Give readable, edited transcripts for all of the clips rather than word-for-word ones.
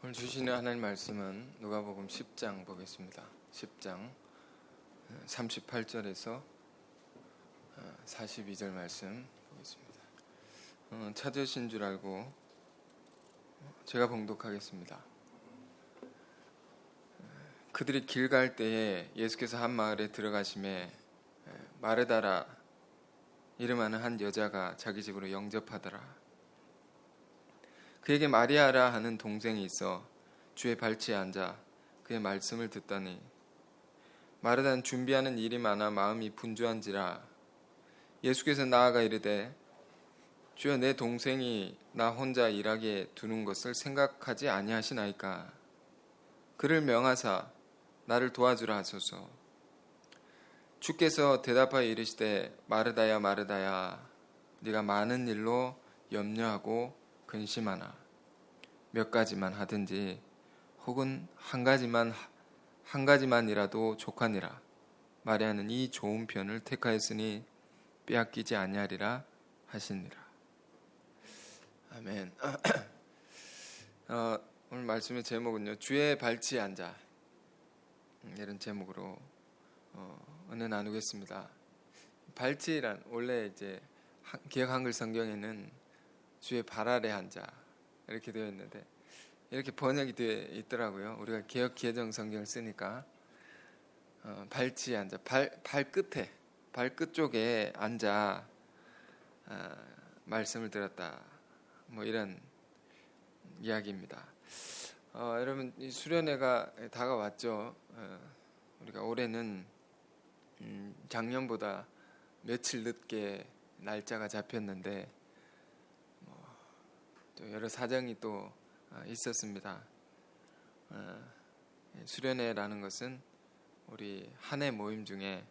오늘 주시는 하나님 말씀은 누가복음 10장 보겠습니다. 10장 38절에서 42절 말씀 보겠습니다. 찾으신 줄 알고 제가 봉독하겠습니다. 그들이 길 갈 때에 예수께서 한 마을에 들어가심에 마르다라 이름하는 한 여자가 자기 집으로 영접하더라. 그에게 마리아라 하는 동생이 있어 주의 발치에 앉아 그의 말씀을 듣더니 마르다는 준비하는 일이 많아 마음이 분주한지라. 예수께서 나아가 이르되 주여, 내 동생이 나 혼자 일하게 두는 것을 생각하지 아니하시나이까. 그를 명하사 나를 도와주라 하소서. 주께서 대답하여 이르시되 마르다야 마르다야, 네가 많은 일로 염려하고 근심하나 몇 가지만 하든지 혹은 한 가지만이라도 족하니라. 마리아는 이 좋은 편을 택하였으니 빼앗기지 아니하리라 하시니라. 아멘. 오늘 말씀의 제목은요, 주의 발치에 앉아, 이런 제목으로 은혜 나누겠습니다. 발치란 원래 이제 기억 한글 성경에는 주의 발 아래 앉아 이렇게 되어 있는데 이렇게 번역이 되어 있더라고요. 우리가 기억 개정 성경을 쓰니까 발치에 앉아, 발끝에, 발끝 쪽에 앉아 말씀을 들었다, 뭐 이런 이야기입니다. 여러분, 이 수련회가 다가왔죠. 우리가 올해는 작년보다 며칠 늦게 날짜가 잡혔는데 또 여러 사정이 또 있었습니다. 수련회라는 것은 우리 한 해 모임 중에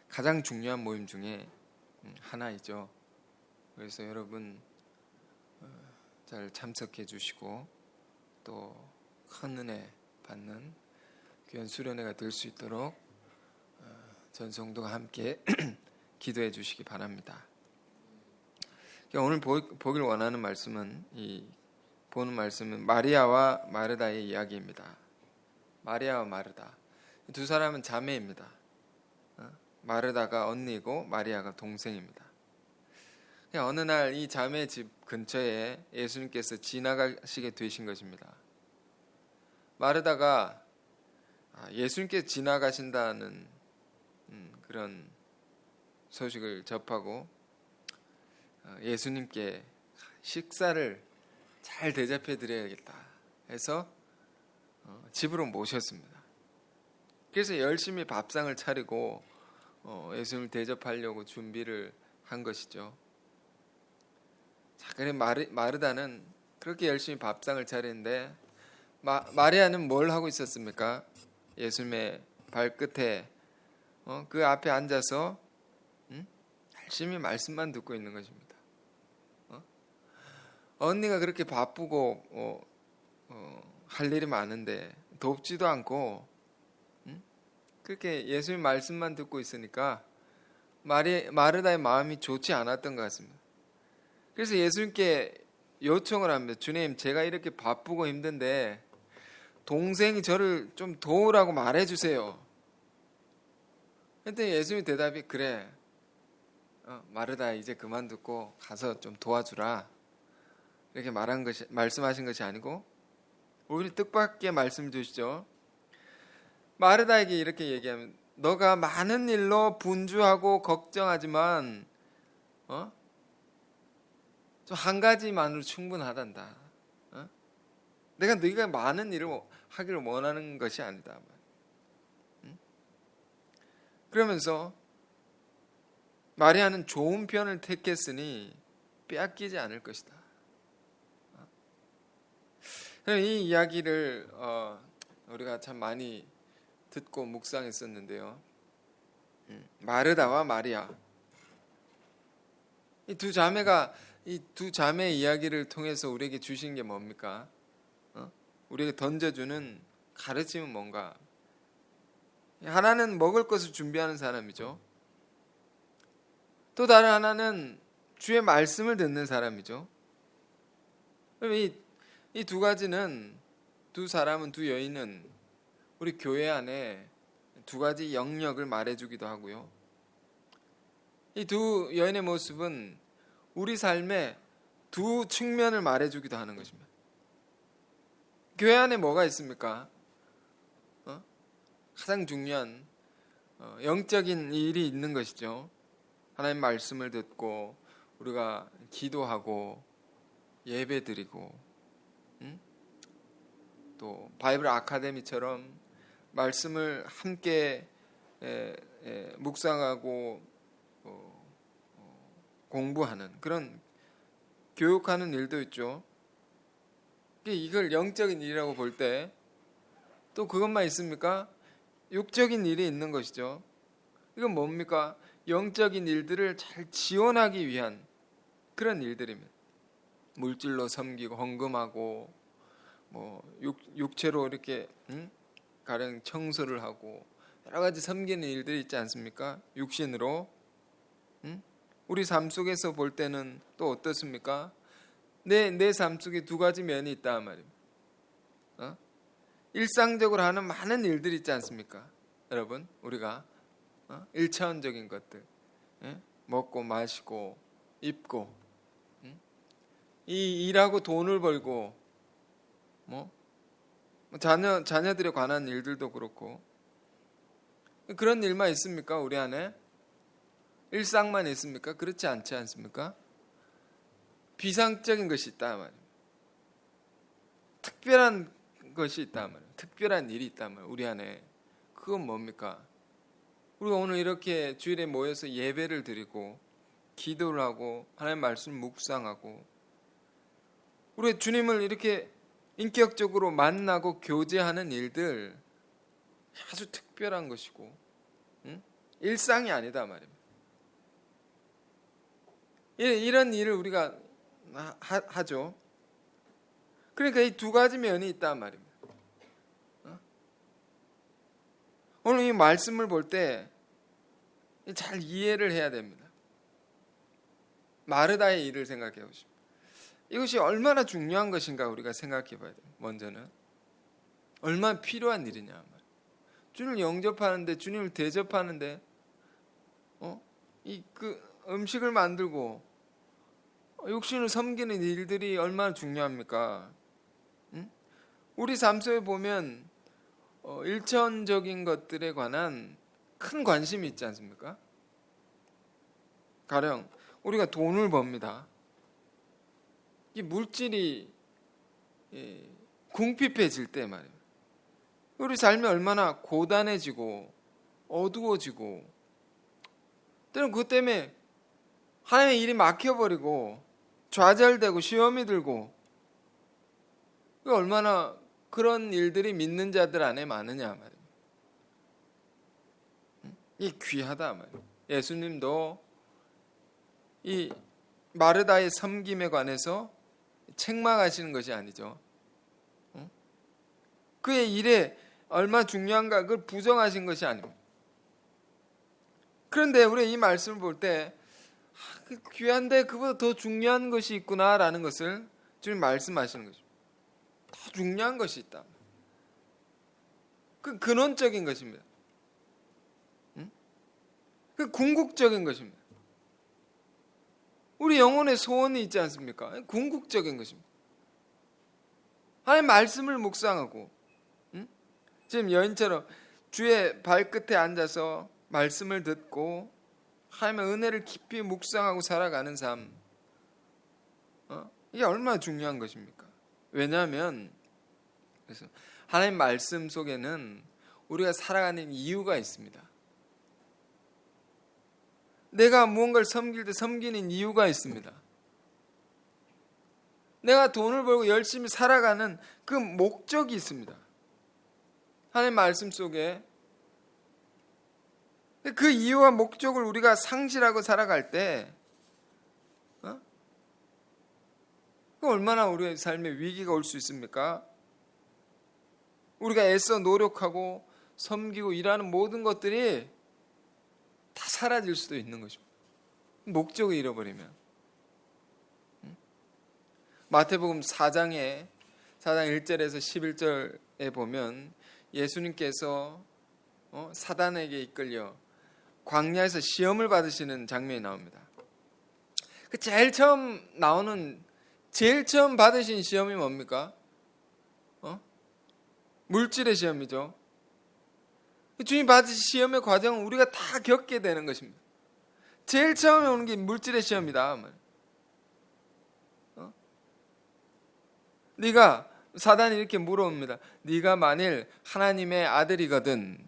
가장 중요한 모임 중에 하나이죠. 그래서 여러분 잘 참석해 주시고 또 큰 은혜 받는 귀한 수련회가 될 수 있도록 전 성도가 함께 기도해 주시기 바랍니다. 오늘 보길 원하는 말씀은, 보는 말씀은 마리아와 마르다의 이야기입니다. 마리아와 마르다, 두 사람은 자매입니다. 마르다가 언니고 마리아가 동생입니다. 어느 날 이 자매 집 근처에 예수님께서 지나가시게 되신 것입니다. 마르다가 예수님께서 지나가신다는 그런 소식을 접하고 예수님께 식사를 잘 대접해 드려야겠다 해서 집으로 모셨습니다. 그래서 열심히 밥상을 차리고 예수님을 대접하려고 준비를 한 것이죠. 자, 그래 마르다는 그렇게 열심히 밥상을 차리는데 마리아는 뭘 하고 있었습니까? 예수님의 발끝에 그 앞에 앉아서 열심히 말씀만 듣고 있는 것입니다. 언니가 그렇게 바쁘고 할 일이 많은데 돕지도 않고 그렇게 예수님 말씀만 듣고 있으니까 마르다의 마음이 좋지 않았던 것 같습니다. 그래서 예수님께 요청을 합니다. 주님, 제가 이렇게 바쁘고 힘든데 동생이 저를 좀 도우라고 말해주세요. 그랬더니 예수님 대답이, 그래, 마르다 이제 그만 듣고 가서 좀 도와주라, 이렇게 말씀하신 것이 아니고 오히려 뜻밖의 말씀 주시죠. 마르다에게 이렇게 얘기하면, 너가 많은 일로 분주하고 걱정하지만 좀 한 가지만으로 충분하단다. 내가 네가 많은 일을 하기를 원하는 것이 아니다. 그러면서 마리아는 좋은 편을 택했으니 빼앗기지 않을 것이다. 이 이야기를 우리가 참 많이 듣고 묵상했었는데요. 마르다와 마리아, 이 두 자매의 이야기를 통해서 우리에게 주신 게 뭡니까? 우리에게 던져주는 가르침은 뭔가? 하나는 먹을 것을 준비하는 사람이죠. 또 다른 하나는 주의 말씀을 듣는 사람이죠. 이 두 가지는 두 사람은, 두 여인은 우리 교회 안에 두 가지 영역을 말해주기도 하고요. 이 두 여인의 모습은 우리 삶의 두 측면을 말해주기도 하는 것입니다. 교회 안에 뭐가 있습니까? 가장 중요한 영적인 일이 있는 것이죠. 하나님 말씀을 듣고 우리가 기도하고 예배드리고, 또 바이블 아카데미처럼 말씀을 함께 묵상하고 공부하는 그런 교육하는 일도 있죠. 이걸 영적인 일이라고 볼 때 또 그것만 있습니까? 육적인 일이 있는 것이죠. 이건 뭡니까? 영적인 일들을 잘 지원하기 위한 그런 일들입니다. 물질로 섬기고 헌금하고, 육체로 이렇게 가령 청소를 하고 여러 가지 섬기는 일들이 있지 않습니까? 육신으로. 우리 삶 속에서 볼 때는 또 어떻습니까? 내 삶 속에 두 가지 면이 있다 말입니다. 일상적으로 하는 많은 일들이 있지 않습니까? 여러분, 우리가 1차원적인 것들, 먹고 마시고 입고, 이 일하고 돈을 벌고, 자녀들에 관한 일들도 그렇고, 그런 일만 있습니까? 우리 안에 일상만 있습니까? 그렇지 않지 않습니까? 비상적인 것이 있다 말입니다. 특별한 것이 있다 말이에요. 특별한 일이 있다 말이에요. 우리 안에. 그건 뭡니까? 우리가 오늘 이렇게 주일에 모여서 예배를 드리고 기도를 하고 하나님 말씀 묵상하고 우리 주님을 이렇게 인격적으로 만나고 교제하는 일들, 아주 특별한 것이고 일상이 아니다 말입니다. 이런 일을 우리가 하죠. 그러니까 이 두 가지 면이 있단 말입니다. 오늘 이 말씀을 볼 때 잘 이해를 해야 됩니다. 마르다의 일을 생각해 보십시오. 이것이 얼마나 중요한 것인가 우리가 생각해 봐야 돼요. 먼저는 얼마나 필요한 일이냐. 주님을 영접하는데, 주님을 대접하는데, 음식을 만들고 육신을 섬기는 일들이 얼마나 중요합니까? 우리 삶 속에 보면 일천적인 것들에 관한 큰 관심이 있지 않습니까? 가령 우리가 돈을 법니다. 이 물질이 궁핍해질 때 말이에요. 우리 삶이 얼마나 고단해지고 어두워지고, 때로는 그것 때문에 하나님의 일이 막혀버리고 좌절되고 시험이 들고, 얼마나 그런 일들이 믿는 자들 안에 많으냐 말이에요. 이 귀하다 말이에요. 예수님도 이 마르다의 섬김에 관해서 책망하시는 것이 아니죠. 그의 일에 얼마나 중요한가 그걸 부정하신 것이 아닙니다. 그런데 우리 이 말씀을 볼 때 귀한데 그보다 더 중요한 것이 있구나라는 것을 주님 말씀하시는 거죠. 더 중요한 것이 있다. 그 근원적인 것입니다. 그 궁극적인 것입니다. 우리 영혼의 소원이 있지 않습니까? 궁극적인 것입니다. 하나님 말씀을 묵상하고, 지금 여인처럼 주의 발끝에 앉아서 말씀을 듣고 하나님의 은혜를 깊이 묵상하고 살아가는 삶, 이게 얼마나 중요한 것입니까? 왜냐하면 그래서 하나님 말씀 속에는 우리가 살아가는 이유가 있습니다. 내가 무언가를 섬길 때 섬기는 이유가 있습니다. 내가 돈을 벌고 열심히 살아가는 그 목적이 있습니다. 하나님 말씀 속에. 그 이유와 목적을 우리가 상실하고 살아갈 때 얼마나 우리의 삶에 위기가 올 수 있습니까? 우리가 애써 노력하고 섬기고 일하는 모든 것들이 다 사라질 수도 있는 것입니다. 목적을 잃어버리면. 마태복음 4장에 4장 1절에서 11절에 보면 예수님께서 사단에게 이끌려 광야에서 시험을 받으시는 장면이 나옵니다. 그 제일 처음 받으신 시험이 뭡니까? 물질의 시험이죠. 주님 받으신 시험의 과정은 우리가 다 겪게 되는 것입니다. 제일 처음에 오는 게 물질의 시험이다. 네가 사단이 이렇게 물어옵니다. 네가 만일 하나님의 아들이거든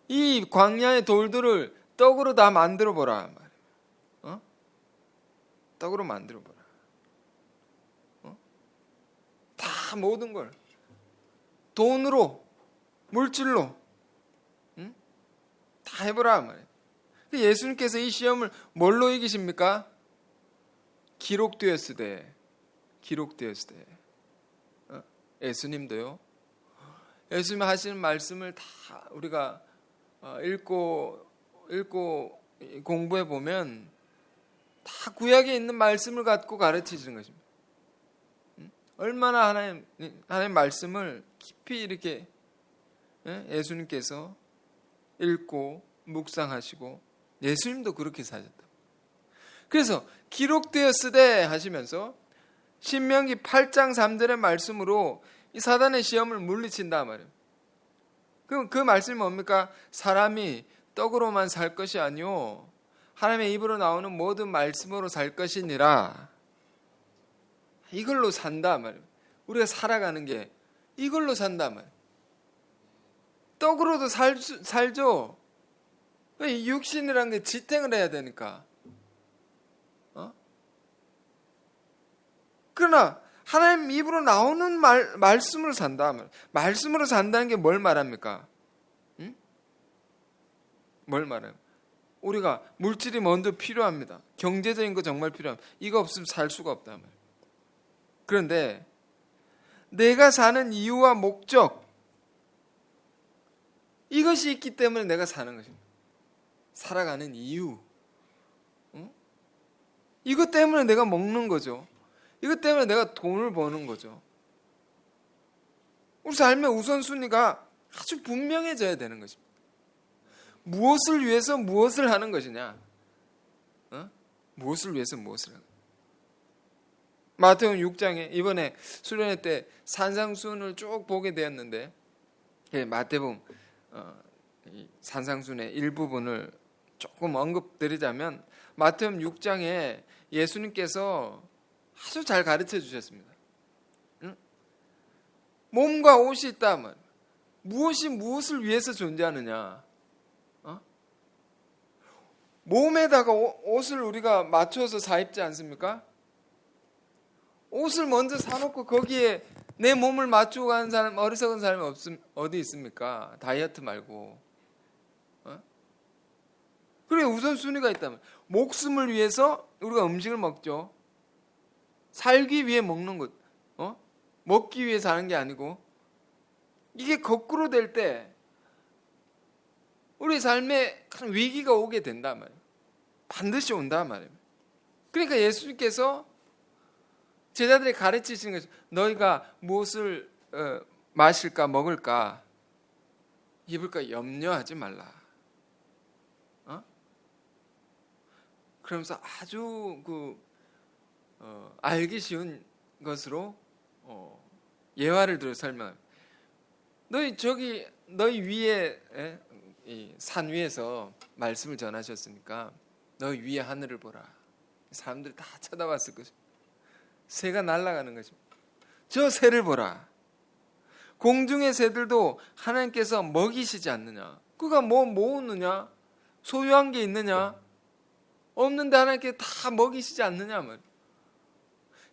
이 광야의 돌들을 떡으로 다 만들어 보라. 떡으로 만들어 보라. 다 모든 걸 돈으로 물질로 다 해보라 말이에요. 예수님께서 이 시험을 뭘로 이기십니까? 기록되었으되. 예수님도요. 예수님 하시는 말씀을 다 우리가 읽고 공부해 보면 다 구약에 있는 말씀을 갖고 가르치시는 것입니다. 얼마나 하나님 말씀을 깊이 이렇게 예수님께서 읽고 묵상하시고 예수님도 그렇게 사셨다. 그래서 기록되었으되 하시면서 신명기 8장 3절의 말씀으로 이 사단의 시험을 물리친다 말이에요. 그 말씀이 뭡니까? 사람이 떡으로만 살 것이 아니요 하나님의 입으로 나오는 모든 말씀으로 살 것이니라. 이걸로 산다 말이에요. 우리가 살아가는 게 이걸로 산다 말이에요. 떡으로도 살죠. 육신이라는 게 지탱을 해야 되니까. 그러나 하나님 입으로 나오는 말씀으로 산다. 말씀으로 산다는 게 뭘 말합니까? 뭘 말해요? 우리가 물질이 먼저 필요합니다. 경제적인 거 정말 필요합니다. 이거 없으면 살 수가 없다. 그런데 내가 사는 이유와 목적 이것이 있기 때문에 내가 사는 것입니다. 살아가는 이유. 이것 때문에 내가 먹는 거죠. 이것 때문에 내가 돈을 버는 거죠. 우리 삶의 우선순위가 아주 분명해져야 되는 것입니다. 무엇을 위해서 무엇을 하는 것이냐? 무엇을 위해서 무엇을 하는 것이냐? 마태복음 6장에 이번에 수련회 때 산상수훈을 쭉 보게 되었는데 마태복음 산상수훈의 일부분을 조금 언급드리자면 마태복음 6장에 예수님께서 아주 잘 가르쳐 주셨습니다. 몸과 옷이 있다 말. 무엇이 무엇을 위해서 존재하느냐? 몸에다가 옷을 우리가 맞춰서 사 입지 않습니까? 옷을 먼저 사놓고 거기에 내 몸을 맞추고 가는 사람, 어리석은 사람이 어디 있습니까? 다이어트 말고. 그래 우선순위가 있다면 목숨을 위해서 우리가 음식을 먹죠. 살기 위해 먹는 것, 먹기 위해 사는 게 아니고 이게 거꾸로 될 때 우리 삶에 큰 위기가 오게 된단 말이에요. 반드시 온단 말이에요. 그러니까 예수님께서 제자들이 가르치시는 것이 너희가 무엇을 마실까 먹을까 입을까 염려하지 말라. 그러면서 아주 알기 쉬운 것으로 예화를 들어 설명합니다. 너희 위에 이 산 위에서 말씀을 전하셨으니까 너희 위에 하늘을 보라. 사람들이 다 쳐다봤을 것입니다. 새가 날아가는 것입니다. 저 새를 보라. 공중의 새들도 하나님께서 먹이시지 않느냐? 그가 뭐 모으느냐? 소유한 게 있느냐? 없는데 하나님께 다 먹이시지 않느냐 말이에요.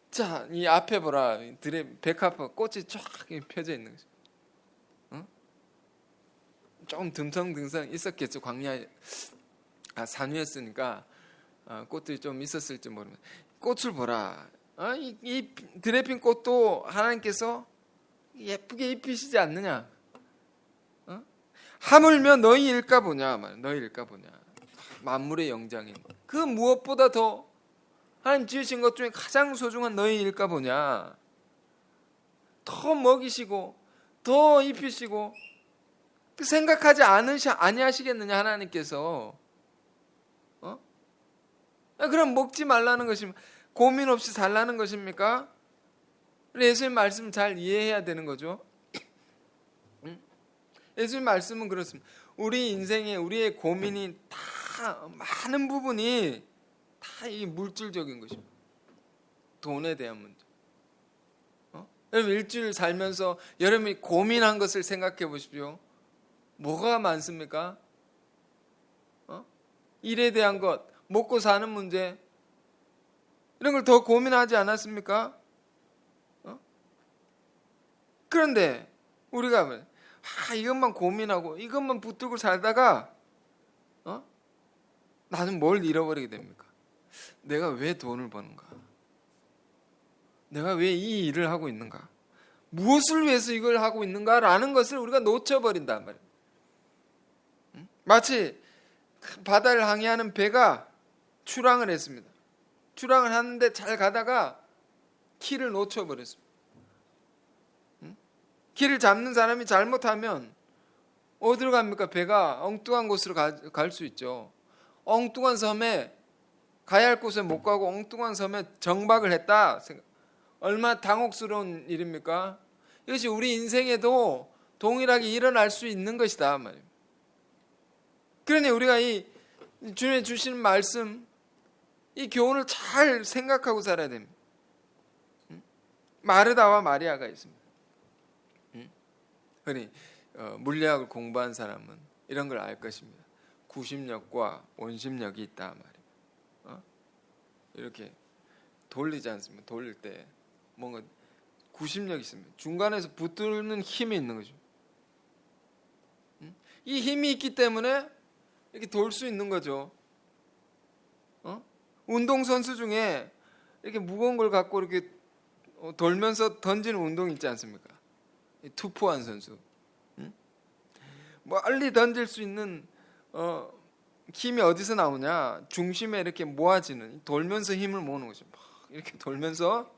자, 이 앞에 보라. 백합화 꽃이 쫙 펴져 있는 거죠. 좀 듬성듬성 있었겠죠. 광야 산 위였으니까 꽃들이 좀 있었을지 모릅니다. 꽃을 보라. 이 드레핀 꽃도 하나님께서 예쁘게 입히시지 않느냐? 하물며 너희일까 보냐? 너희일까 보냐? 만물의 영장인 그 무엇보다 더 하나님 지으신 것 중에 가장 소중한 너희일까 보냐? 더 먹이시고 더 입히시고 생각하지 아니하시겠느냐 하나님께서. 그럼 먹지 말라는 것입니까? 고민 없이 살라는 것입니까? 예수님 말씀 잘 이해해야 되는 거죠. 예수님 말씀은 그렇습니다. 우리 인생에 우리의 고민이 다 많은 부분이 다 이 물질적인 것입니다. 돈에 대한 문제. 여러분 일주일 살면서 여러분이 고민한 것을 생각해 보십시오. 뭐가 많습니까? 일에 대한 것, 먹고 사는 문제, 이런 걸 더 고민하지 않았습니까? 그런데 우리가 이것만 고민하고 이것만 붙들고 살다가 나는 뭘 잃어버리게 됩니까? 내가 왜 돈을 버는가? 내가 왜 이 일을 하고 있는가? 무엇을 위해서 이걸 하고 있는가라는 것을 우리가 놓쳐버린단 말이에요. 마치 바다를 항해하는 배가 출항을 했습니다. 출항을 하는데 잘 가다가 키를 놓쳐버렸습니다. 키를 잡는 사람이 잘못하면 어디로 갑니까? 배가 엉뚱한 곳으로 갈 수 있죠. 엉뚱한 섬에 가야 할 곳에 못 가고 엉뚱한 섬에 정박을 했다. 얼마나 당혹스러운 일입니까? 이것이 우리 인생에도 동일하게 일어날 수 있는 것이다 말이에요. 그러니 우리가 이 주님이 주시는 말씀, 이 교훈을 잘 생각하고 살아야 됩니다. 마르다와 마리아가 있습니다. 그러니 물리학을 공부한 사람은 이런 걸 알 것입니다. 구심력과 원심력이 있다 말이에요. 이렇게 돌리지 않습니까? 돌릴 때 뭔가 구심력이 있습니다. 중간에서 붙드는 힘이 있는 거죠. 이 힘이 있기 때문에 이렇게 돌 수 있는 거죠. 운동선수 중에 이렇게 무거운 걸 갖고 이렇게 돌면서 던지는 운동 있지 않습니까? 투포한 선수. 멀리 던질 수 있는 힘이 어디서 나오냐? 중심에 이렇게 모아지는, 돌면서 힘을 모으는 거죠. 막 이렇게 돌면서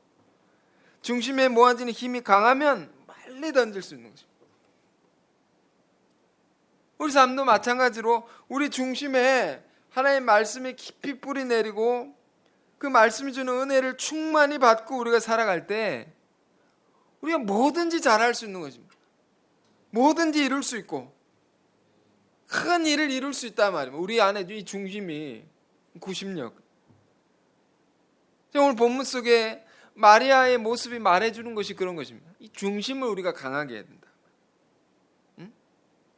중심에 모아지는 힘이 강하면 멀리 던질 수 있는 거죠. 우리 삶도 마찬가지로 우리 중심에 하나님의 말씀이 깊이 뿌리 내리고 그 말씀이 주는 은혜를 충만히 받고 우리가 살아갈 때 우리가 뭐든지 잘할 수 있는 것입니다. 뭐든지 이룰 수 있고 큰 일을 이룰 수 있단 말이에요. 우리 안에 이 중심이 구심력. 오늘 본문 속에 마리아의 모습이 말해주는 것이 그런 것입니다. 이 중심을 우리가 강하게 해야 된다.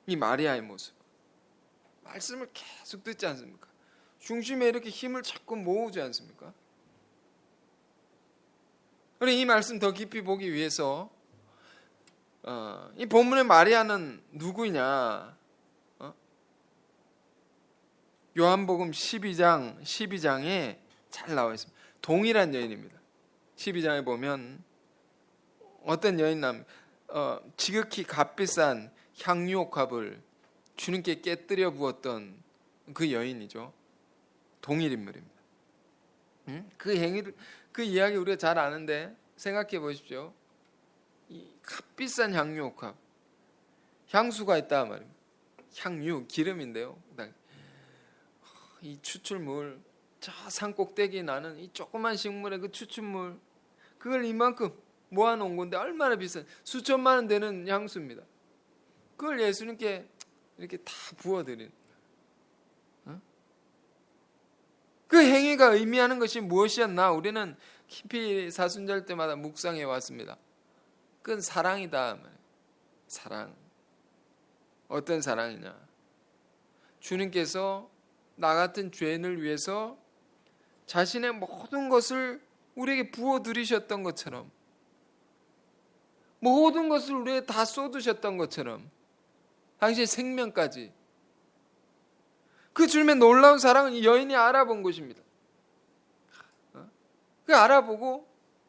이 마리아의 모습. 말씀을 계속 듣지 않습니까? 중심에 이렇게 힘을 자꾸 모으지 않습니까? 그래 이 말씀 더 깊이 보기 위해서 이 본문의 마리아는 누구냐? 요한복음 12장에 잘 나와 있습니다. 동일한 여인입니다. 12장에 보면 어떤 여인 지극히 값비싼 향유옥합을 주님께 깨뜨려 부었던 그 여인이죠. 동일 인물입니다. 그 행위를, 그 이야기 우리가 잘 아는데 생각해 보십시오. 이 값비싼 향유옥합, 향수가 있다 말입니다. 향유, 기름인데요. 이 추출물, 저 산 꼭대기에 나는 이 조그만 식물의 그 추출물, 그걸 이만큼 모아놓은 건데 얼마나 비싼, 수천만 원 되는 향수입니다. 그걸 예수님께 이렇게 다 부어드린 그 행위가 의미하는 것이 무엇이었나? 우리는 깊이 사순절 때마다 묵상해 왔습니다. 그건 사랑이다. 사랑. 어떤 사랑이냐? 주님께서 나 같은 죄인을 위해서 자신의 모든 것을 우리에게 부어드리셨던 것처럼, 모든 것을 우리에게 다 쏟으셨던 것처럼, 당신의 생명까지, 그 주님의 놀라운 사랑은 이 여인이 알아본 것입니다. 그 알아보고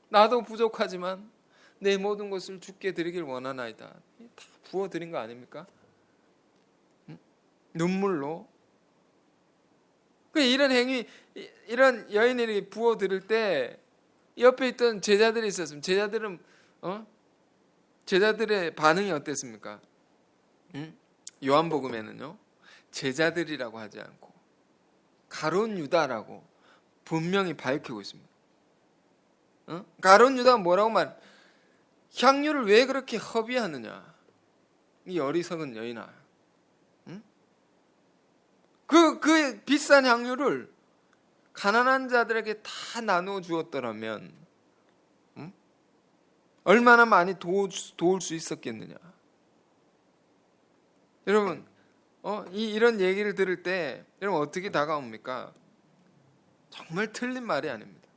나도 부족하지만 내 모든 것을 주께 드리길 원하나이다. 다 부어드린 거 아닙니까? 눈물로. 이런 행위, 이런 여인에게 부어드릴 때 옆에 있던 제자들이 있었습니다. 제자들은 제자들의 반응이 어땠습니까? 요한복음에는요, 제자들이라고 하지 않고 가룟 유다라고 분명히 밝히고 있습니다. 가룟 유다가 뭐라고 향유를 왜 그렇게 허비하느냐, 이 어리석은 여인아. 그 비싼 향유를 가난한 자들에게 다 나누어 주었더라면 얼마나 많이 도울 수 있었겠느냐. 여러분, 이런 얘기를 들을 때 여러분 어떻게 다가옵니까? 정말 틀린 말이 아닙니다.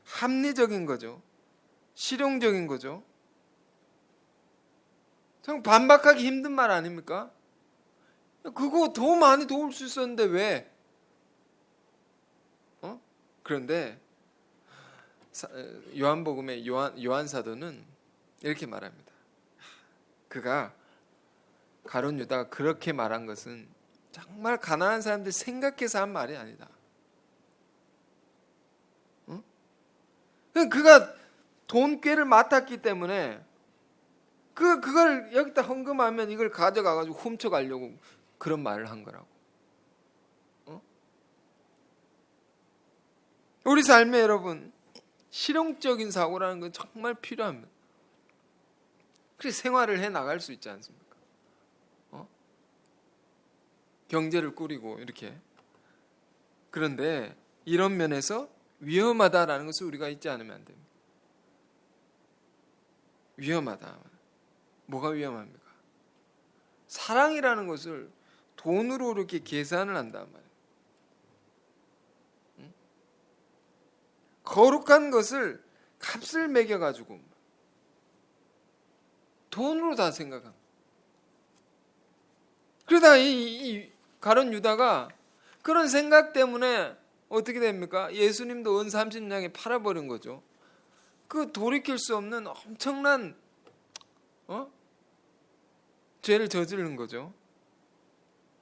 합리적인 거죠. 실용적인 거죠. 참 반박하기 힘든 말 아닙니까? 그거 더 많이 도울 수 있었는데 왜? 그런데 요한복음의 요한 사도는 이렇게 말합니다. 그가 가룟 유다가 그렇게 말한 것은 정말 가난한 사람들 생각해서 한 말이 아니다. 그가 돈꾀를 맡았기 때문에 그걸 여기다 헌금하면 이걸 가져가가지고 훔쳐가려고 그런 말을 한 거라고. 우리 삶에 여러분, 실용적인 사고라는 건 정말 필요합니다. 그래서 생활을 해 나갈 수 있지 않습니까? 경제를 꾸리고 이렇게. 그런데 이런 면에서 위험하다라는 것을 우리가 잊지 않으면 안 됩니다. 위험하다. 뭐가 위험합니까? 사랑이라는 것을 돈으로 이렇게 계산을 한단 말이에요. 거룩한 것을 값을 매겨가지고 돈으로 다 생각합니다. 그러다가 이 가룟 유다가 그런 생각 때문에 어떻게 됩니까? 예수님도 은 30냥에 팔아버린 거죠. 그 돌이킬 수 없는 엄청난 죄를 저지른 거죠.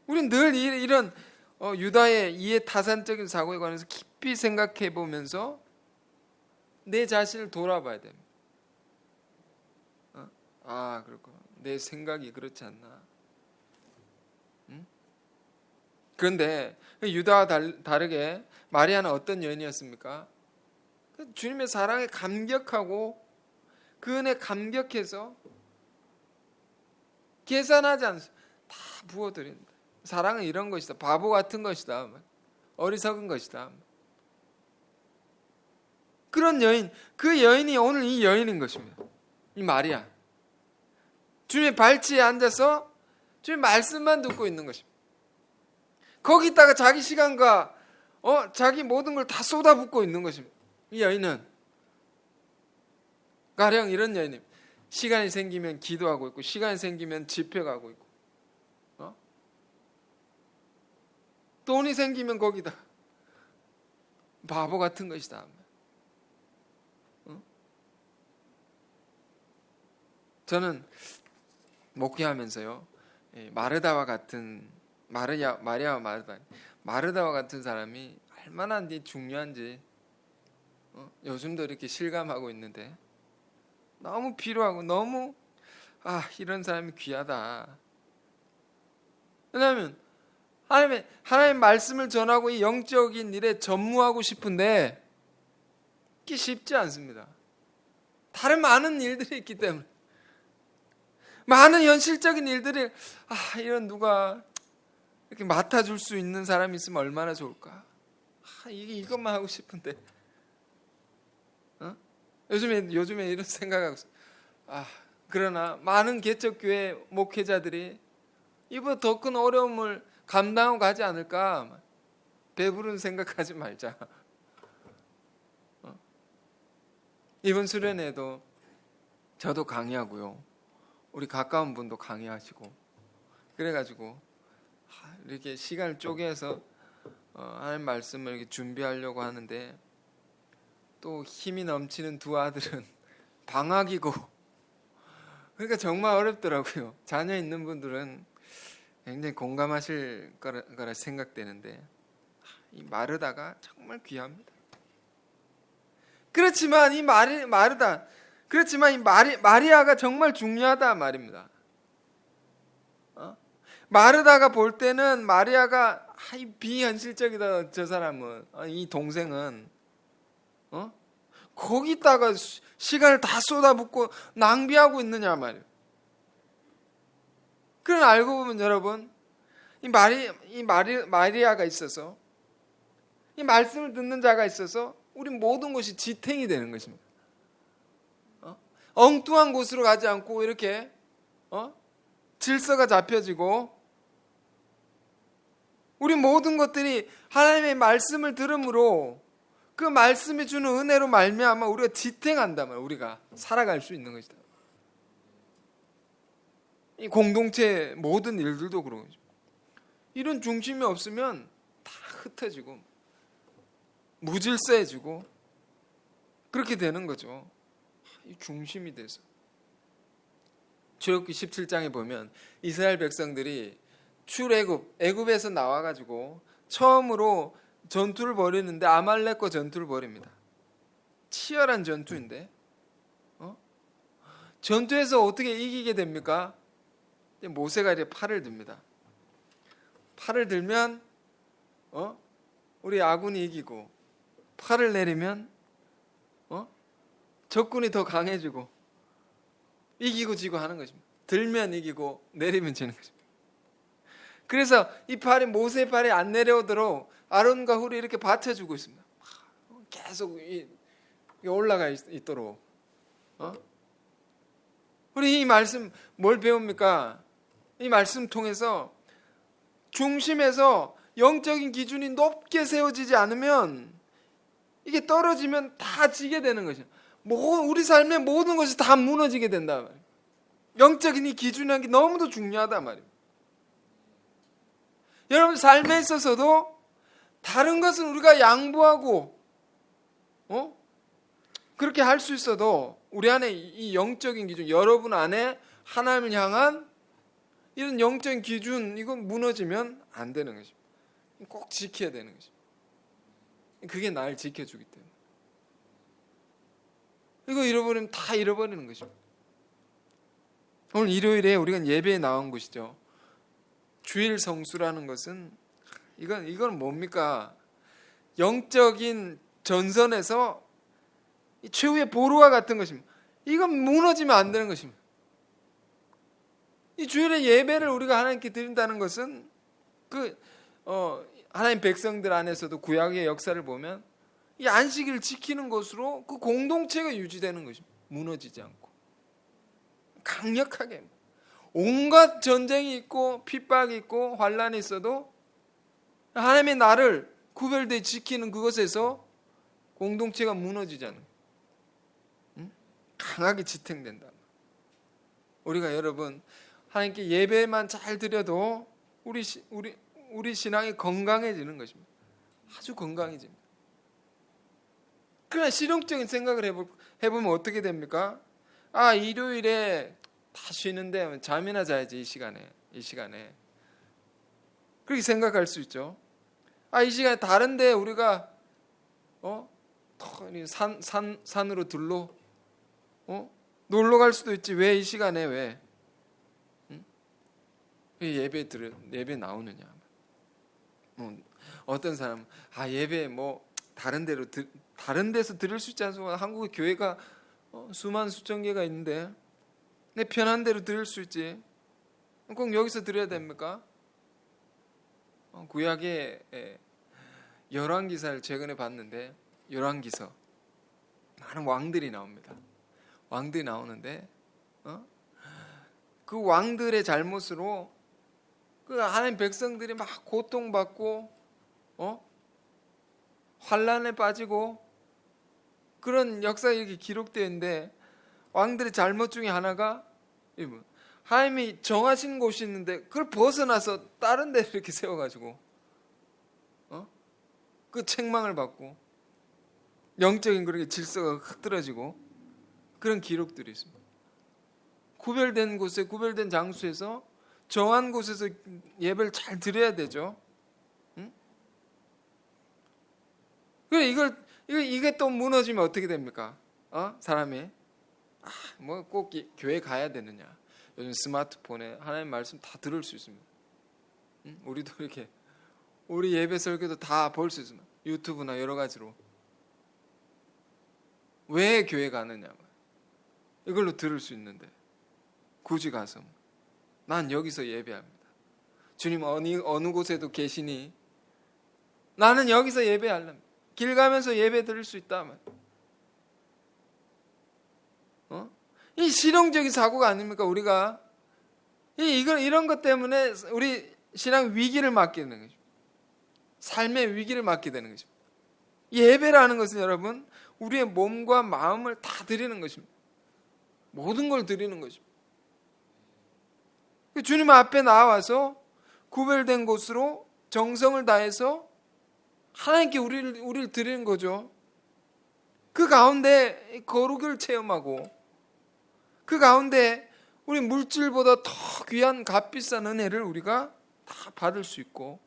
우린 늘 이런 유다의 이해타산적인 사고에 관해서 깊이 생각해 보면서 내 자신을 돌아봐야 됩니다. 그렇구나. 내 생각이 그렇지 않나. 그런데 유다와 다르게 마리아는 어떤 여인이었습니까? 주님의 사랑에 감격하고 그 은혜에 감격해서 계산하지 않습니다. 다 부어드린다. 사랑은 이런 것이다. 바보 같은 것이다. 어리석은 것이다. 그런 여인, 그 여인이 오늘 이 여인인 것입니다. 이 마리아. 주님의 발치에 앉아서 주님의 말씀만 듣고 있는 것입니다. 거기다가 자기 시간과 자기 모든 걸 다 쏟아붓고 있는 것입니다. 이 여인은 가령 이런 여인입니다. 시간이 생기면 기도하고 있고, 시간이 생기면 집회 가고 있고, 돈이 생기면 거기다 바보 같은 것이다. 저는 목회하면서요, 마르다와 같은 마리아와 마르다와 같은 사람이 얼마나 중요한지 요즘도 이렇게 실감하고 있는데, 너무 필요하고 너무 이런 사람이 귀하다. 왜냐하면 하나님의 말씀을 전하고 이 영적인 일에 전무하고 싶은데 그게 쉽지 않습니다. 다른 많은 일들이 있기 때문에, 많은 현실적인 일들이 이런 누가 이렇게 맡아줄 수 있는 사람이 있으면 얼마나 좋을까. 이것만 하고 싶은데. 요즘에 이런 생각하고 있어요. 그러나 많은 개척교회 목회자들이 이보다 더 큰 어려움을 감당하고 가지 않을까. 배부른 생각하지 말자. 이번 수련회도 저도 강의하고요, 우리 가까운 분도 강의하시고, 그래가지고 이렇게 시간을 쪼개서 하나님 말씀을 이렇게 준비하려고 하는데, 또 힘이 넘치는 두 아들은 방학이고, 그러니까 정말 어렵더라고요. 자녀 있는 분들은 굉장히 공감하실 거라 생각되는데, 이 마르다가 정말 귀합니다. 그렇지만 이 마르다, 그렇지만 이 마리아가 정말 중요하다 말입니다. 마르다가 볼 때는 마리아가 비현실적이다. 저 사람은, 이 동생은 거기다가 시간을 다 쏟아붓고 낭비하고 있느냐 말이에요. 그런 알고 보면 여러분, 마리아가 있어서, 이 말씀을 듣는 자가 있어서 우리 모든 것이 지탱이 되는 것입니다. 엉뚱한 곳으로 가지 않고 이렇게 질서가 잡혀지고, 우리 모든 것들이 하나님의 말씀을 들음으로 그 말씀이 주는 은혜로 말미암아 우리가 지탱한다면 우리가 살아갈 수 있는 것이다. 이 공동체 모든 일들도 그런 거죠. 이런 중심이 없으면 다 흩어지고 무질서해지고 그렇게 되는 거죠. 이 중심이 돼서. 출애굽기 17장에 보면 이스라엘 백성들이 애굽에서 나와가지고 처음으로 전투를 벌이는데 아말렉과 전투를 벌입니다. 치열한 전투인데 전투에서 어떻게 이기게 됩니까? 모세가 이제 팔을 듭니다. 팔을 들면 우리 아군이 이기고, 팔을 내리면 적군이 더 강해지고, 이기고 지고 하는 것입니다. 들면 이기고 내리면 지는 것입니다. 그래서 이 팔이, 모세의 팔이 안 내려오도록 아론과 훌이 이렇게 받쳐주고 있습니다. 계속 올라가 있도록. 우리 이 말씀 뭘 배웁니까? 이 말씀 통해서 중심에서 영적인 기준이 높게 세워지지 않으면, 이게 떨어지면 다 지게 되는 것이에요. 우리 삶의 모든 것이 다 무너지게 된다 말이에요. 영적인 이 기준이라는 게 너무도 중요하다 말이에요. 여러분 삶에 있어서도 다른 것은 우리가 양보하고 그렇게 할 수 있어도 우리 안에 이 영적인 기준, 여러분 안에 하나님을 향한 이런 영적인 기준, 이건 무너지면 안 되는 것입니다. 꼭 지켜야 되는 것입니다. 그게 나를 지켜주기 때문에. 이거 잃어버리면 다 잃어버리는 것입니다. 오늘 일요일에 우리가 예배에 나온 것이죠. 주일 성수라는 것은 이건 뭡니까? 영적인 전선에서 최후의 보루와 같은 것입니다. 이건 무너지면 안 되는 것입니다. 이 주일의 예배를 우리가 하나님께 드린다는 것은 하나님 백성들 안에서도 구약의 역사를 보면 이 안식일을 지키는 것으로 그 공동체가 유지되는 것입니다. 무너지지 않고 강력하게. 온갖 전쟁이 있고 핍박이 있고 환란이 있어도 하나님의 나를 구별되어 지키는 그것에서 공동체가 무너지지 않는, 강하게 지탱된다. 우리가 여러분 하나님께 예배만 잘 드려도 우리 신앙이 건강해지는 것입니다. 아주 건강해집니다. 그러나 실용적인 생각을 해보면 어떻게 됩니까? 일요일에 다 쉬는데 잠이나 자야지, 이 시간에. 그렇게 생각할 수 있죠. 이 시간에 다른데 우리가 산으로 놀러 갈 수도 있지. 왜 이 시간에 왜? 예배 나오느냐? 어떤 사람 예배 다른 데서 들을 수 있지 않습니까? 한국의 교회가 수만 수천 개가 있는데 내 편한 대로 들을 수 있지. 꼭 여기서 들어야 됩니까? 구약의 열왕기사를 최근에 봤는데, 열왕기서 많은 왕들이 나옵니다. 왕들이 나오는데 그 왕들의 잘못으로 그 하나님 백성들이 막 고통받고 환란에 빠지고 그런 역사가 이렇게 기록되어 있는데, 왕들의 잘못 중에 하나가 하나님이 정하신 곳이 있는데 그걸 벗어나서 다른 데 이렇게 세워가지고 그 책망을 받고 영적인 그렇게 질서가 흐트러지고 그런 기록들이 있습니다. 구별된 곳에, 구별된 장소에서, 정한 곳에서 예배를 잘 드려야 되죠. 그래 이게 또 무너지면 어떻게 됩니까? 사람이 뭐 꼭 교회 가야 되느냐? 요즘 스마트폰에 하나님 말씀 다 들을 수 있습니다. 우리도 이렇게 우리 예배 설교도 다 볼 수 있습니다. 유튜브나 여러 가지로. 왜 교회 가느냐? 이걸로 들을 수 있는데 굳이 가서 난 여기서 예배합니다. 주님 어느 곳에도 계시니 나는 여기서 예배하려면 길 가면서 예배 드릴 수 있다. 이 실용적인 사고가 아닙니까? 우리가 이런 것 때문에 우리 신앙 위기를 맞게 되는 거죠. 삶의 위기를 맞게 되는 거죠. 예배라는 것은 여러분 우리의 몸과 마음을 다 드리는 것입니다. 모든 걸 드리는 것입니다. 주님 앞에 나와서 구별된 곳으로 정성을 다해서 하나님께 우리를 드리는 거죠. 그 가운데 거룩을 체험하고 그 가운데 우리 물질보다 더 귀한 값비싼 은혜를 우리가 다 받을 수 있고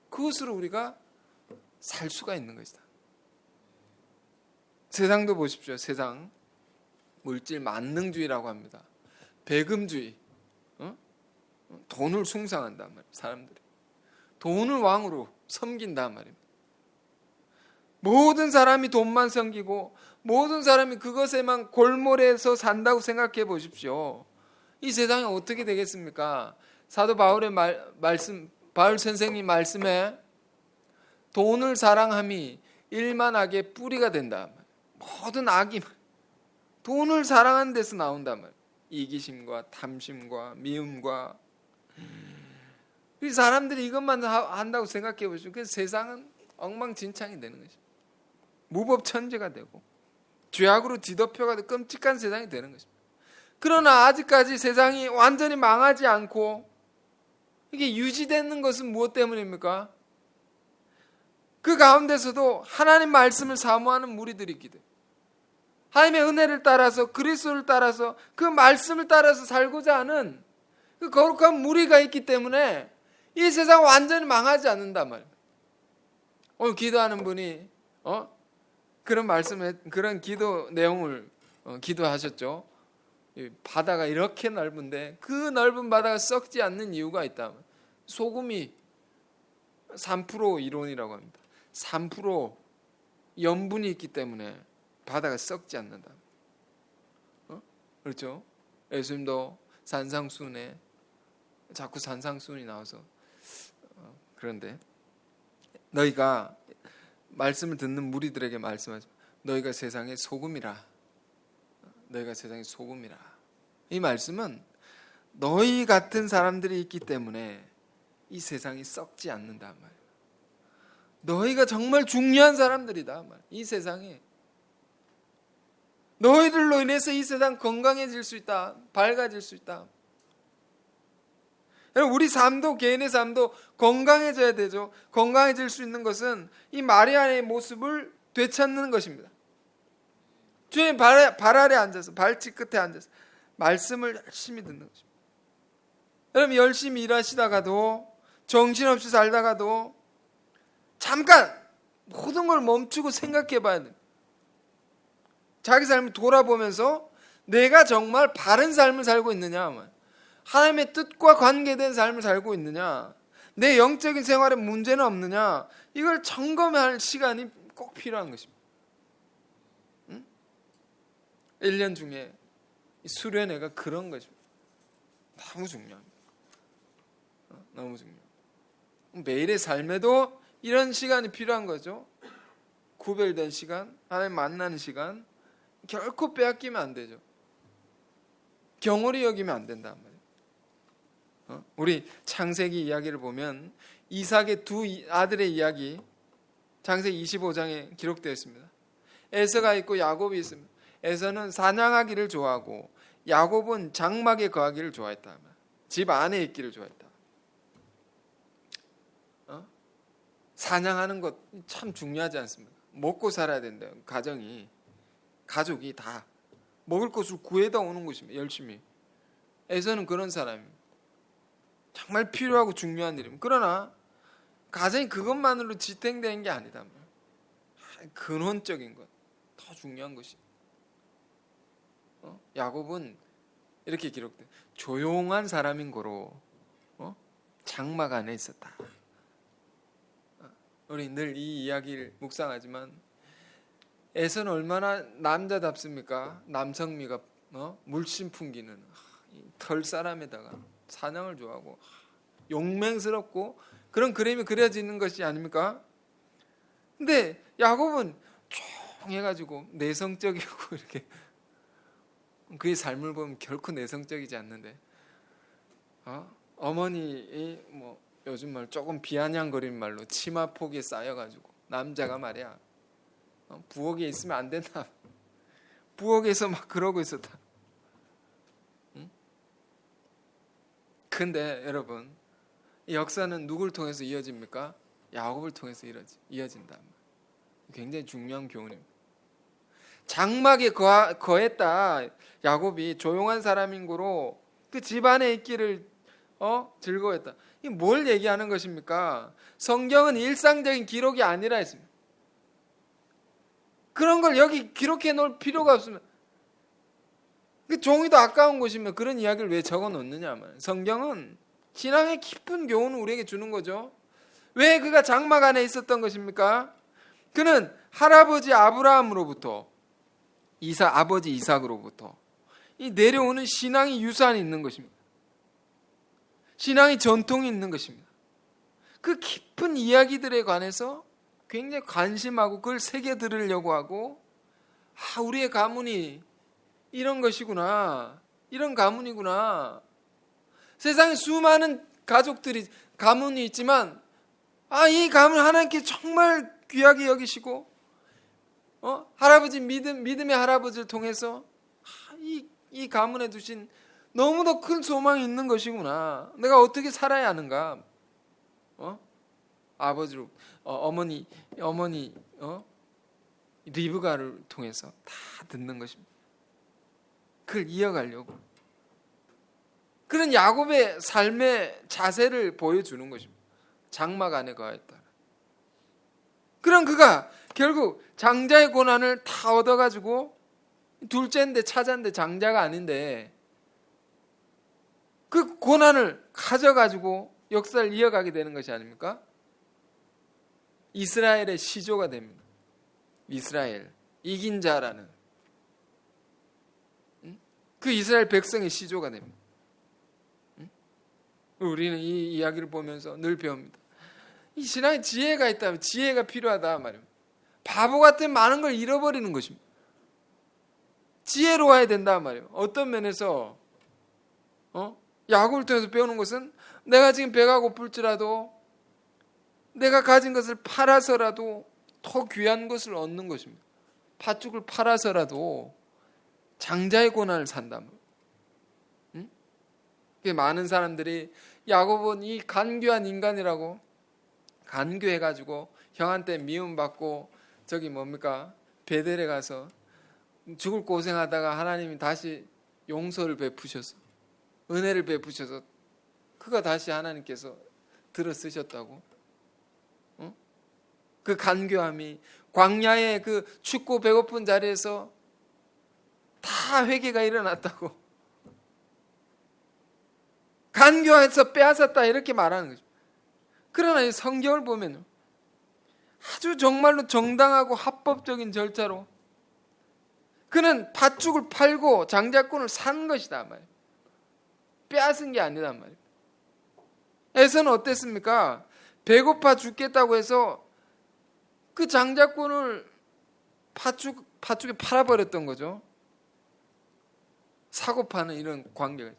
그것으로 우리가 살 수가 있는 것이다. 세상도 보십시오. 세상 물질 만능주의라고 합니다. 배금주의. 돈을 숭상한단 말이에요. 사람들이 돈을 왕으로 섬긴단 말입니다. 모든 사람이 돈만 섬기고 모든 사람이 그것에만 골몰해서 산다고 생각해 보십시오. 이 세상이 어떻게 되겠습니까? 사도 바울의 말씀, 바울 선생님 말씀에 돈을 사랑함이 일만하게 뿌리가 된다. 모든 악이 돈을 사랑하는 데서 나온단 말이에요. 이기심과 탐심과 미움과 이 사람들이 이것만 한다고 생각해 보시죠. 그래서 세상은 엉망진창이 되는 것입니다. 무법천지가 되고 죄악으로 뒤덮여가 되고 끔찍한 세상이 되는 것입니다. 그러나 아직까지 세상이 완전히 망하지 않고 이게 유지되는 것은 무엇 때문입니까? 그 가운데서도 하나님 말씀을 사모하는 무리들이 있기 때문에 하나님의 은혜를 따라서 그리스도를 따라서 그 말씀을 따라서 살고자 하는 그 거룩한 무리가 있기 때문에 이 세상 완전히 망하지 않는단 말이에요. 오늘 기도하는 분이 그런 말씀에 그런 기도 내용을 기도하셨죠. 바다가 이렇게 넓은데 그 넓은 바다가 썩지 않는 이유가 있다. 소금이 3% 이론이라고 합니다. 3% 염분이 있기 때문에 바다가 썩지 않는다. 그렇죠? 예수님도 산상수훈에 자꾸 산상수훈이 나와서 그런데 너희가 말씀을 듣는 무리들에게 말씀하죠. 너희가 세상의 소금이라. 너희가 세상의 소금이라. 이 말씀은 너희 같은 사람들이 있기 때문에 이 세상이 썩지 않는단 말이에요. 너희가 정말 중요한 사람들이다. 이 세상에 너희들로 인해서 이 세상 건강해질 수 있다. 밝아질 수 있다. 우리 삶도 개인의 삶도 건강해져야 되죠. 건강해질 수 있는 것은 이 마리아의 모습을 되찾는 것입니다. 주님 발 아래 앉아서 발치 끝에 앉아서 말씀을 열심히 듣는 것입니다. 여러분 열심히 일하시다가도 정신없이 살다가도 잠깐 모든 걸 멈추고 생각해 봐야 됩니다. 자기 삶을 돌아보면서 내가 정말 바른 삶을 살고 있느냐, 하나님의 뜻과 관계된 삶을 살고 있느냐, 내 영적인 생활에 문제는 없느냐, 이걸 점검할 시간이 꼭 필요한 것입니다. 1년 중에 수련회가 그런 것입니다. 너무 중요합니다. 너무 중요합니다. 매일의 삶에도 이런 시간이 필요한 거죠. 구별된 시간, 하나님 만나는 시간, 결코 빼앗기면 안 되죠. 경홀히 여기면 안 된단 말이에요. 우리 창세기 이야기를 보면 이삭의 두 아들의 이야기 창세기 25장에 기록되어 있습니다. 에서가 있고 야곱이 있습니다. 에서는 사냥하기를 좋아하고 야곱은 장막에 거하기를 좋아했다. 집 안에 있기를 좋아했다. 사냥하는 것 참 중요하지 않습니까? 먹고 살아야 된다. 가족이 다 먹을 것을 구해다 오는 것입니다. 열심히. 에서는 그런 사람입니다. 정말 필요하고 중요한 일입니다. 그러나 가정이 그것만으로 지탱되는 게 아니다. 근원적인 것, 더 중요한 것이. 야곱은 이렇게 기록돼. 조용한 사람인 고로 장막 안에 있었다. 우리 늘 이 이야기를 묵상하지만 에서는 얼마나 남자답습니까? 남성미가 물씬 풍기는 털 사람에다가 사냥을 좋아하고 용맹스럽고 그런 그림이 그려지는 것이 아닙니까? 근데 야곱은 조용해가지고 내성적이고 이렇게 그의 삶을 보면 결코 내성적이지 않는데 어머니 뭐 요즘 말 조금 비아냥거리는 말로 치마폭에 쌓여가지고 남자가 말이야 부엌에 있으면 안 된다. 부엌에서 막 그러고 있었다. 근데 여러분 이 역사는 누굴 통해서 이어집니까? 야곱을 통해서 이어진다. 굉장히 중요한 교훈입니다. 장막에 거했다. 야곱이 조용한 사람인 고로 그 집안에 있기를 즐거워했다. 이 뭘 얘기하는 것입니까? 성경은 일상적인 기록이 아니라 했습니다. 그런 걸 여기 기록해 놓을 필요가 없으면 그 종이도 아까운 것이면 그런 이야기를 왜 적어 놓느냐 말이에요. 성경은 신앙의 깊은 교훈을 우리에게 주는 거죠. 왜 그가 장막 안에 있었던 것입니까? 그는 할아버지 아브라함으로부터 아버지 이삭으로부터 이 내려오는 신앙이 유산이 있는 것입니다. 신앙의 전통이 있는 것입니다. 그 깊은 이야기들에 관해서 굉장히 관심하고 그걸 새겨 들으려고 하고 우리의 가문이 이런 것이구나. 이런 가문이구나. 세상에 수많은 가문이 있지만 이 가문 하나님께 정말 귀하게 여기시고 할아버지 믿음의 할아버지를 통해서 이 가문에 두신 너무도 큰 소망이 있는 것이구나. 내가 어떻게 살아야 하는가? 아버지로 어머니 리브가를 통해서 다 듣는 것입니다. 그걸 이어가려고. 그런 야곱의 삶의 자세를 보여주는 것입니다. 장막 안에 거하였다. 그럼 그가 결국 장자의 고난을 다 얻어가지고 둘째인데 차자인데 장자가 아닌데 그 고난을 가져가지고 역사를 이어가게 되는 것이 아닙니까? 이스라엘의 시조가 됩니다. 이스라엘 이긴 자라는 그 이스라엘 백성의 시조가 됩니다. 우리는 이 이야기를 보면서 늘 배웁니다. 이 신앙에 지혜가 있다면 지혜가 필요하다 말입니다. 바보 같은 많은 걸 잃어버리는 것입니다. 지혜로워야 된다 말이에요. 어떤 면에서 야곱을 통해서 배우는 것은 내가 지금 배가 고플지라도 내가 가진 것을 팔아서라도 더 귀한 것을 얻는 것입니다. 팥죽을 팔아서라도 장자의 고난을 산다. 많은 사람들이 야곱은 이 간교한 인간이라고 간교해가지고 형한테 미움받고 베델에 가서 죽을 고생하다가 하나님이 다시 용서를 베푸셔서 은혜를 베푸셔서 그가 다시 하나님께서 들어 쓰셨다고. 그 간교함이 광야의 그 춥고 배고픈 자리에서 다 회개가 일어났다고. 간교해서 빼앗았다 이렇게 말하는 거죠. 그러나 이 성경을 보면 아주 정말로 정당하고 합법적인 절차로 그는 팥죽을 팔고 장자권을 산 것이다 말이에요. 빼앗은 게 아니다 말이에요. 에서는 어땠습니까? 배고파 죽겠다고 해서 그 장자권을 팥죽에 팔아버렸던 거죠. 사고 파는 이런 관계가.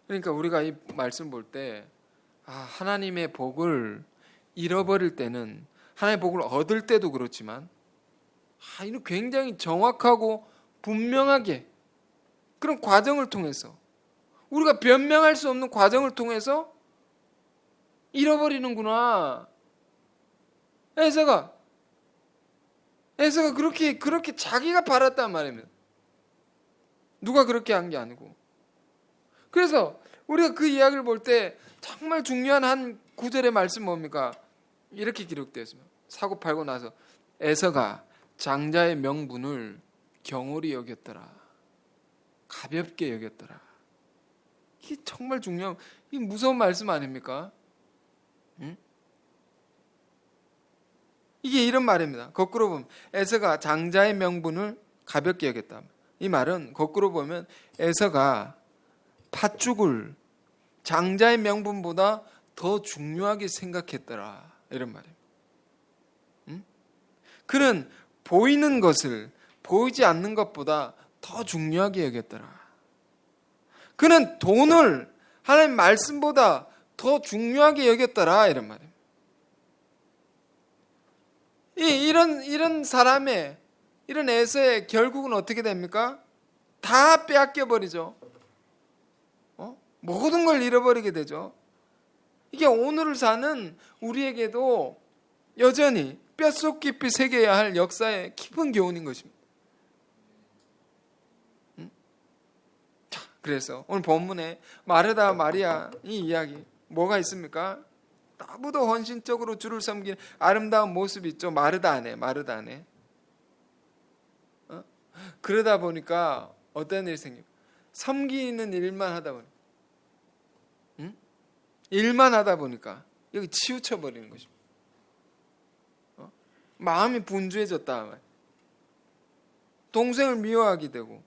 그러니까 우리가 이 말씀 볼 때 하나님의 복을 잃어버릴 때는 하나님의 복을 얻을 때도 그렇지만 이는 굉장히 정확하고 분명하게 그런 과정을 통해서 우리가 변명할 수 없는 과정을 통해서 잃어버리는구나. 에서가 그렇게 자기가 바랐단 말입니다. 누가 그렇게 한 게 아니고. 그래서 우리가 그 이야기를 볼 때 정말 중요한 한 구절의 말씀 뭡니까? 이렇게 기록되어 있습니다. 사고 팔고 나서 에서가 장자의 명분을 경홀히 여겼더라. 가볍게 여겼더라. 이게 정말 중요한, 이 무서운 말씀 아닙니까? 응? 이게 이런 말입니다. 거꾸로 보면 에서가 장자의 명분을 가볍게 여겼다. 이 말은 거꾸로 보면 에서가 팥죽을 장자의 명분보다 더 중요하게 생각했더라, 이런 말입니다. 응? 그는 보이는 것을 보이지 않는 것보다 더 중요하게 여겼더라. 그는 돈을 하나님 말씀보다 더 중요하게 여겼더라, 이런 말입니다. 이런 사람의, 이런 에서의 결국은 어떻게 됩니까? 다 빼앗겨 버리죠. 모든 걸 잃어버리게 되죠. 이게 오늘을 사는 우리에게도 여전히 뼛속 깊이 새겨야 할 역사의 깊은 교훈인 것입니다. 자, 그래서 오늘 본문에 마르다 마리아 이 이야기 뭐가 있습니까? 너무도 헌신적으로 주를 섬기는 아름다운 모습이 있죠. 마르다 안에. 그러다 보니까 어떤 일이 생겨요? 섬기는 일만 하다 보니까, 일만 하다 보니까 여기 치우쳐 버리는 것입니다. 마음이 분주해졌다. 동생을 미워하게 되고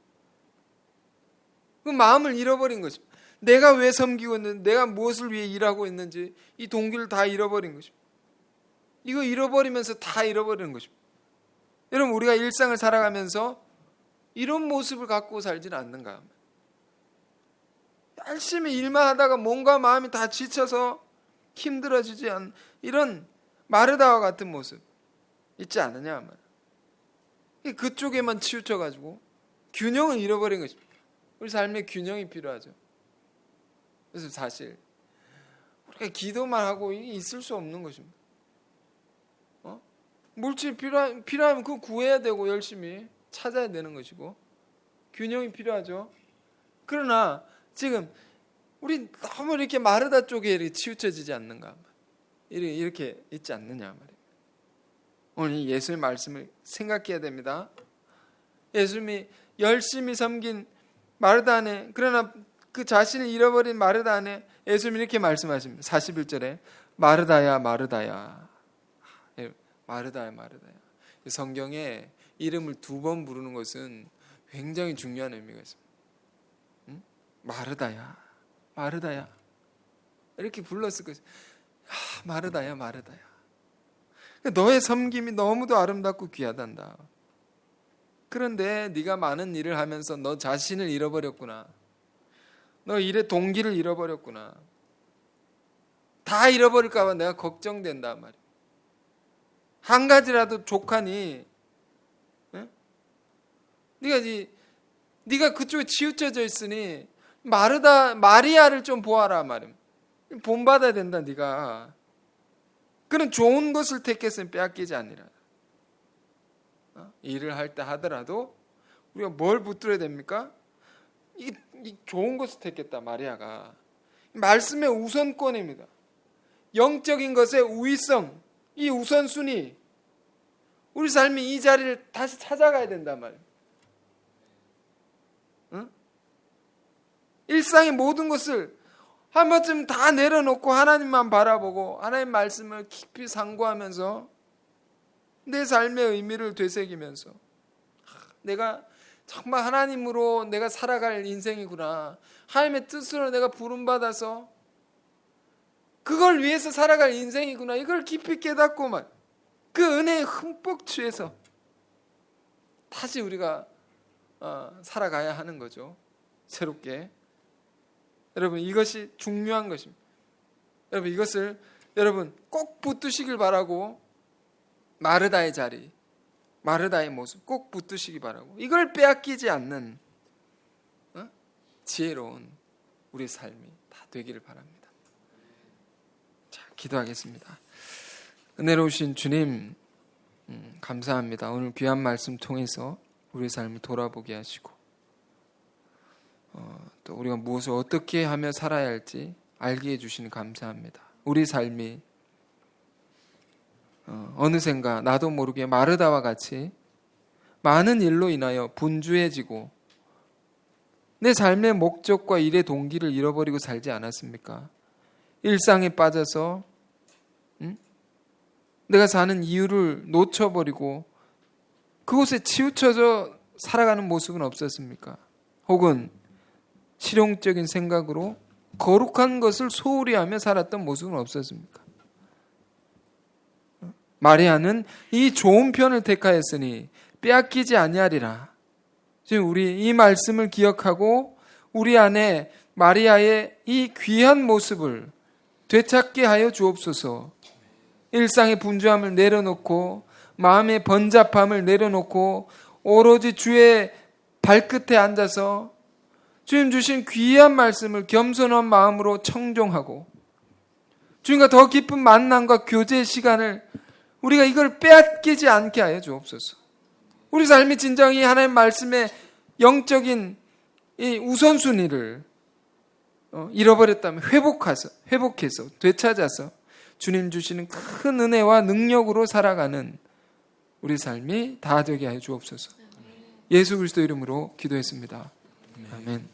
그 마음을 잃어버린 것입니다. 내가 왜 섬기고 있는지, 내가 무엇을 위해 일하고 있는지 이 동기를 다 잃어버린 것입니다. 이거 잃어버리면서 다 잃어버리는 것입니다. 여러분, 우리가 일상을 살아가면서 이런 모습을 갖고 살지는 않는가? 열심히 일만 하다가 몸과 마음이 다 지쳐서 힘들어지지 않는 이런 마르다와 같은 모습 있지 않느냐? 그쪽에만 치우쳐가지고 균형을 잃어버린 것입니다. 우리 삶에 균형이 필요하죠. 그래서 사실 우리가 기도만 하고 있을 수 없는 것입니다. 물질 필요하면 그거 구해야 되고 열심히 찾아야 되는 것이고 균형이 필요하죠. 그러나 지금 우리 너무 이렇게 마르다 쪽에 이렇게 치우쳐지지 않는가? 이렇게 있지 않느냐 말이에요. 오늘 이 예수의 말씀을 생각해야 됩니다. 예수님이 열심히 섬긴 마르다 안에, 그러나 그 자신을 잃어버린 마르다 안에 예수님이 이렇게 말씀하십니다. 41절에 마르다야 마르다야, 마르다야 마르다야. 성경에 이름을 2번 부르는 것은 굉장히 중요한 의미가 있습니다. 마르다야 마르다야 이렇게 불렀을 것이, 마르다야 마르다야. 너의 섬김이 너무도 아름답고 귀하단다. 그런데 네가 많은 일을 하면서 너 자신을 잃어버렸구나. 너 일의 동기를 잃어버렸구나. 다 잃어버릴까 봐 내가 걱정된다 말이야. 한 가지라도 족하니, 네가 그쪽에 치우쳐져 있으니 마리아를 좀 보아라 말이야. 본받아야 된다 네가. 그는 좋은 것을 택했으면 빼앗기지 아니라. 일을 할 때 하더라도 우리가 뭘 붙들어야 됩니까? 이 좋은 것을 택했다 마리아가. 말씀의 우선권입니다. 영적인 것의 우위성, 이 우선순위, 우리 삶이 이 자리를 다시 찾아가야 된단 말이에요. 일상의 모든 것을 한 번쯤 다 내려놓고 하나님만 바라보고 하나님 말씀을 깊이 상고하면서 내 삶의 의미를 되새기면서 내가 정말 하나님으로 내가 살아갈 인생이구나, 하나님의 뜻으로 내가 부름받아서 그걸 위해서 살아갈 인생이구나, 이걸 깊이 깨닫고 그 은혜에 흠뻑 취해서 다시 우리가 살아가야 하는 거죠. 새롭게. 여러분, 이것이 중요한 것입니다. 여러분, 이것을 여러분 꼭 붙드시길 바라고, 마르다의 자리, 마르다의 모습 꼭 붙드시기 바라고, 이걸 빼앗기지 않는 지혜로운 우리 삶이 다 되기를 바랍니다. 자, 기도하겠습니다. 은혜로우신 주님, 감사합니다. 오늘 귀한 말씀 통해서 우리 삶을 돌아보게 하시고 또 우리가 무엇을 어떻게 하며 살아야 할지 알게 해주시니 감사합니다. 우리 삶이 어느샌가 나도 모르게 마르다와 같이 많은 일로 인하여 분주해지고 내 삶의 목적과 일의 동기를 잃어버리고 살지 않았습니까? 일상에 빠져서 내가 사는 이유를 놓쳐버리고 그곳에 치우쳐져 살아가는 모습은 없었습니까? 혹은 실용적인 생각으로 거룩한 것을 소홀히 하며 살았던 모습은 없었습니까? 마리아는 이 좋은 편을 택하였으니 빼앗기지 아니하리라. 지금 우리 이 말씀을 기억하고 우리 안에 마리아의 이 귀한 모습을 되찾게 하여 주옵소서. 일상의 분주함을 내려놓고 마음의 번잡함을 내려놓고 오로지 주의 발끝에 앉아서 주님 주신 귀한 말씀을 겸손한 마음으로 청종하고 주님과 더 깊은 만남과 교제의 시간을 우리가 이걸 빼앗기지 않게 하여 주옵소서. 우리 삶이 진정히 하나님 말씀의 영적인 이 우선순위를 잃어버렸다면 회복해서 되찾아서 주님 주시는 큰 은혜와 능력으로 살아가는 우리 삶이 다 되게 하여 주옵소서. 예수 그리스도 이름으로 기도했습니다. 아멘.